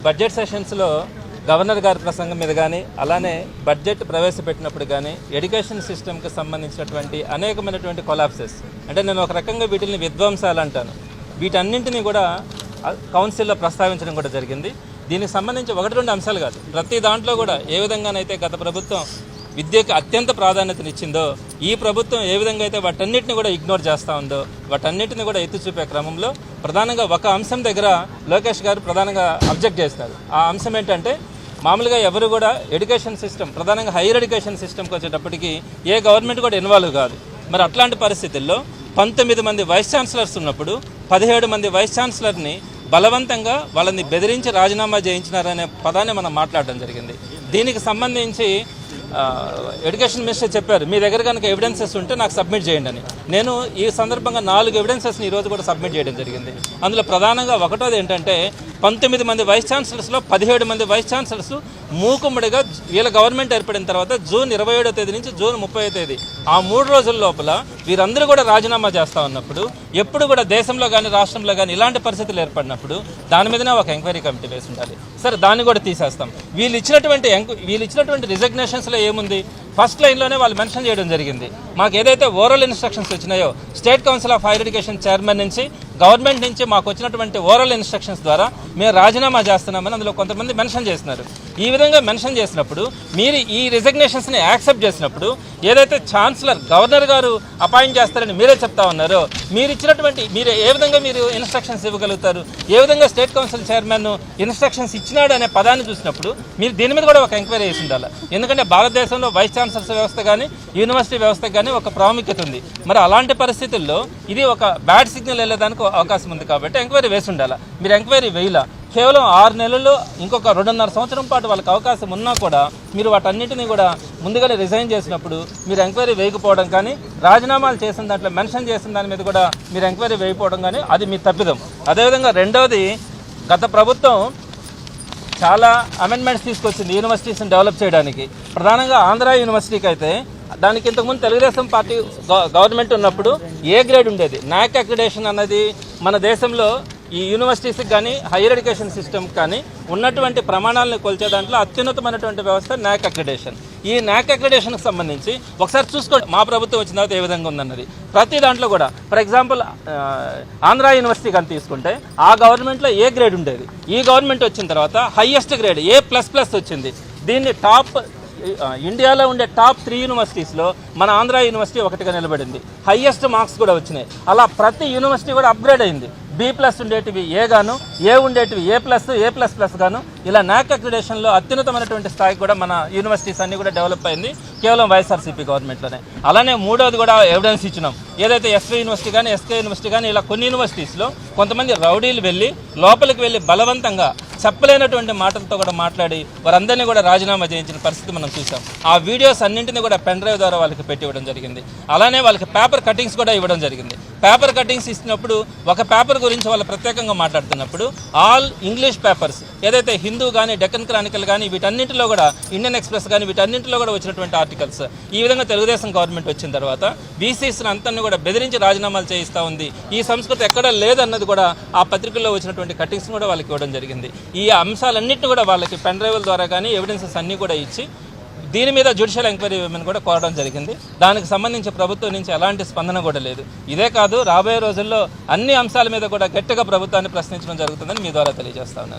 Budget సెషన్స్లో governor గారి ప్రసంగం మీద కానీ అలానే బడ్జెట్ ప్రవేశపెట్టినప్పుడు కానీ ఎడ్యుకేషన్ సిస్టమ్కి సంబంధించినటువంటి అనేకమైనటువంటి కొలాప్సెస్ అంటే నేను ఒక రకంగా వీటిని విధ్వంసాలు అంటాను. వీటన్నింటినీ కూడా కౌన్సిల్లో ప్రస్తావించడం కూడా జరిగింది. దీనికి సంబంధించి ఒకటి రెండు అంశాలు కాదు, ప్రతి దాంట్లో కూడా ఏ విధంగానైతే గత ప్రభుత్వం విద్యకు అత్యంత ప్రాధాన్యతనిచ్చిందో ఈ ప్రభుత్వం ఏ విధంగా అయితే వాటన్నిటిని కూడా ఇగ్నోర్ చేస్తూ ఉందో వాటన్నిటిని కూడా ఎత్తి చూపే క్రమంలో ప్రధానంగా ఒక అంశం దగ్గర లోకేష్ గారు ప్రధానంగా అబ్జెక్ట్ చేస్తారు. ఆ అంశం ఏంటంటే మామూలుగా ఎవరు కూడా ఎడ్యుకేషన్ సిస్టమ్ ప్రధానంగా హైయర్ ఎడ్యుకేషన్ సిస్టమ్కి వచ్చేటప్పటికి ఏ గవర్నమెంట్ కూడా ఇన్వాల్వ్ కాదు. మరి అట్లాంటి పరిస్థితుల్లో 19 మంది వైస్ ఛాన్సలర్స్ ఉన్నప్పుడు 17 మంది వైస్ ఛాన్సలర్ని బలవంతంగా వాళ్ళని బెదిరించి రాజీనామా చేయించినారనే పదాన్ని మనం మాట్లాడడం జరిగింది. దీనికి సంబంధించి ఎడ్యుకేషన్ మినిస్టర్ చెప్పారు, మీ దగ్గర కనుక ఎవిడెన్సెస్ ఉంటే నాకు సబ్మిట్ చేయండి అని. నేను ఈ సందర్భంగా 4 ఎవిడెన్సెస్ని ఈరోజు కూడా సబ్మిట్ చేయడం జరిగింది. అందులో ప్రధానంగా ఒకటోది ఏంటంటే 19 మంది వైస్ ఛాన్సలర్స్లో 17 మంది వైస్ ఛాన్సలర్స్ మూకుమ్మడిగా వీళ్ళ గవర్నమెంట్ ఏర్పడిన తర్వాత జూన్ 27వ తేదీ నుంచి జూన్ 30వ తేదీ ఆ 3 రోజుల లోపల వీరందరూ కూడా రాజీనామా చేస్తూ ఉన్నప్పుడు ఎప్పుడు కూడా దేశంలో కానీ రాష్ట్రంలో కానీ ఇలాంటి పరిస్థితులు ఏర్పడినప్పుడు దాని మీదనే ఒక ఎంక్వైరీ కమిటీ వేసి ఉండాలి. సరే, దాన్ని కూడా తీసేస్తాం. వీళ్ళు ఇచ్చినటువంటి రిజగ్నేషన్స్లో ఏముంది? ఫస్ట్ లైన్లోనే వాళ్ళు మెన్షన్ చేయడం జరిగింది, మాకు ఏదైతే ఓరల్ ఇన్స్ట్రక్షన్స్ వచ్చినాయో state council of higher education chairman నుంచి గవర్నమెంట్ నుంచి మాకు వచ్చినటువంటి ఓరల్ ఇన్స్ట్రక్షన్స్ ద్వారా మేము రాజీనామా చేస్తున్నామని అందులో కొంతమంది మెన్షన్ చేస్తున్నారు. ఈ విధంగా మెన్షన్ చేసినప్పుడు మీరు ఈ రిజగ్నేషన్స్ని యాక్సెప్ట్ చేసినప్పుడు ఏదైతే ఛాన్సలర్ గవర్నర్ గారు అపాయింట్ చేస్తారని మీరే చెప్తా ఉన్నారో మీరు ఏ విధంగా మీరు ఇన్స్ట్రక్షన్స్ ఇవ్వగలుగుతారు? ఏ విధంగా స్టేట్ కౌన్సిల్ చైర్మన్ ఇన్స్ట్రక్షన్స్ ఇచ్చినాడు అనే పదాన్ని చూసినప్పుడు మీరు దీని మీద కూడా ఒక ఎంక్వైరీ చేసి ఉండాలి. ఎందుకంటే భారతదేశంలో వైస్ ఛాన్సలర్స్ వ్యవస్థ కానీ యూనివర్సిటీ వ్యవస్థకు కానీ ఒక ప్రాముఖ్యత ఉంది. మరి అలాంటి పరిస్థితుల్లో ఇది ఒక బ్యాడ్ సిగ్నల్ వెళ్ళేదానికి అవకాశం ఉంది కాబట్టి ఎంక్వైరీ వేసి ఉండాలి. మీరు ఎంక్వైరీ వేయాల కేవలం 6 నెలలు ఇంకొక 2.5 సంవత్సరం పాటు వాళ్ళకి అవకాశం ఉన్నా కూడా మీరు వాటన్నిటినీ కూడా ముందుగానే రిజైన్ చేసినప్పుడు మీరు ఎంక్వైరీ వేయకపోవడం కానీ రాజీనామాలు చేసిన దాంట్లో మెన్షన్ చేసిన దాని మీద కూడా మీరు ఎంక్వైరీ వేయకపోవడం కానీ అది మీ తప్పిదం. అదేవిధంగా రెండవది, గత ప్రభుత్వం చాలా అమెండ్మెంట్స్ తీసుకొచ్చింది యూనివర్సిటీస్ని డెవలప్ చేయడానికి. ప్రధానంగా ఆంధ్ర యూనివర్సిటీకి అయితే దానికి ఇంతకుముందు తెలుగుదేశం పార్టీ గవర్నమెంట్ ఉన్నప్పుడు ఏ గ్రేడ్ ఉండేది. నాక్ అక్రిడేషన్ అన్నది మన దేశంలో ఈ యూనివర్సిటీస్కి కానీ హైయర్ ఎడ్యుకేషన్ సిస్టమ్కి కానీ ఉన్నటువంటి ప్రమాణాలను కొలిచే దాంట్లో అత్యున్నతమైనటువంటి వ్యవస్థ నాక్ అక్రిడేషన్. ఈ నాక్ అక్రిడేషన్కి సంబంధించి ఒకసారి చూసుకోండి, మా ప్రభుత్వం వచ్చిన తర్వాత ఏ విధంగా ఉందన్నది. ప్రతి దాంట్లో కూడా ఫర్ ఎగ్జాంపుల్ ఆంధ్ర యూనివర్సిటీ కానీ తీసుకుంటే ఆ గవర్నమెంట్లో ఏ గ్రేడ్ ఉండేది, ఈ గవర్నమెంట్ వచ్చిన తర్వాత హైయెస్ట్ గ్రేడ్ A++ వచ్చింది. దీన్ని ఇండియాలో ఉండే టాప్ 3 యూనివర్సిటీస్లో మన ఆంధ్ర యూనివర్సిటీ ఒకటిగా నిలబడింది. హైయెస్ట్ మార్క్స్ కూడా వచ్చినాయి. అలా ప్రతి యూనివర్సిటీ కూడా అప్గ్రేడ్ అయింది. B+ ఉండేటివి A గాను, A ఉండేటివి A+, A++ గాను ఇలా నాక్ అక్రిడేషన్లో అత్యున్నతమైనటువంటి స్థాయికి కూడా మన యూనివర్సిటీస్ అన్నీ కూడా డెవలప్ అయింది కేవలం వైఎస్ఆర్సీపీ గవర్నమెంట్లోనే. అలానే మూడోది కూడా ఎవిడెన్స్ ఇచ్చినాం. ఏదైతే SV యూనివర్సిటీ కానీ SK యూనివర్సిటీ కానీ ఇలా కొన్ని యూనివర్సిటీస్లో కొంతమంది రౌడీలు వెళ్ళి లోపలికి వెళ్ళి బలవంతంగా చెప్పలేనటువంటి మాటలతో కూడా మాట్లాడి వారందరినీ కూడా రాజీనామా చేయించిన పరిస్థితి మనం చూసాం. ఆ వీడియోస్ అన్నింటినీ కూడా పెన్ డ్రైవ్ ద్వారా వాళ్ళకి పెట్టి ఇవ్వడం జరిగింది. అలానే వాళ్ళకి పేపర్ కటింగ్స్ కూడా ఇవ్వడం జరిగింది. పేపర్ కటింగ్స్ ఇచ్చినప్పుడు ఒక పేపర్ గురించి వాళ్ళు ప్రత్యేకంగా మాట్లాడుతున్నప్పుడు ఆల్ ఇంగ్లీష్ పేపర్స్ ఏదైతే హిందూ కానీ డెక్కన్ క్రానికల్ కానీ వీటన్నింటిలో కూడా ఇండియన్ ఎక్స్ప్రెస్ కానీ వీటన్నింటిలో కూడా వచ్చినటువంటి ఆర్టికల్స్ ఈ విధంగా తెలుగుదేశం గవర్నమెంట్ వచ్చిన తర్వాత బీసీస్ని అంతని కూడా బెదిరించి రాజీనామాలు చేయిస్తూ ఉంది. ఈ సంస్కృతి ఎక్కడా లేదన్నది కూడా ఆ పత్రికల్లో వచ్చినటువంటి కటింగ్స్ కూడా వాళ్ళకి ఇవ్వడం జరిగింది. ఈ అంశాలన్నింటినీ కూడా వాళ్ళకి పెన్ డ్రైవ్ల ద్వారా కానీ ఎవిడెన్సెస్ అన్నీ కూడా ఇచ్చి దీని మీద జ్యుడిషియల్ ఎంక్వైరీ ఇవ్వమని కూడా కోరడం జరిగింది. దానికి సంబంధించి ప్రభుత్వం నుంచి ఎలాంటి స్పందన కూడా లేదు. ఇదే కాదు, రాబోయే రోజుల్లో అన్ని అంశాల మీద కూడా గట్టిగా ప్రభుత్వాన్ని ప్రశ్నించడం జరుగుతుందని మీ ద్వారా తెలియజేస్తా ఉన్నాను.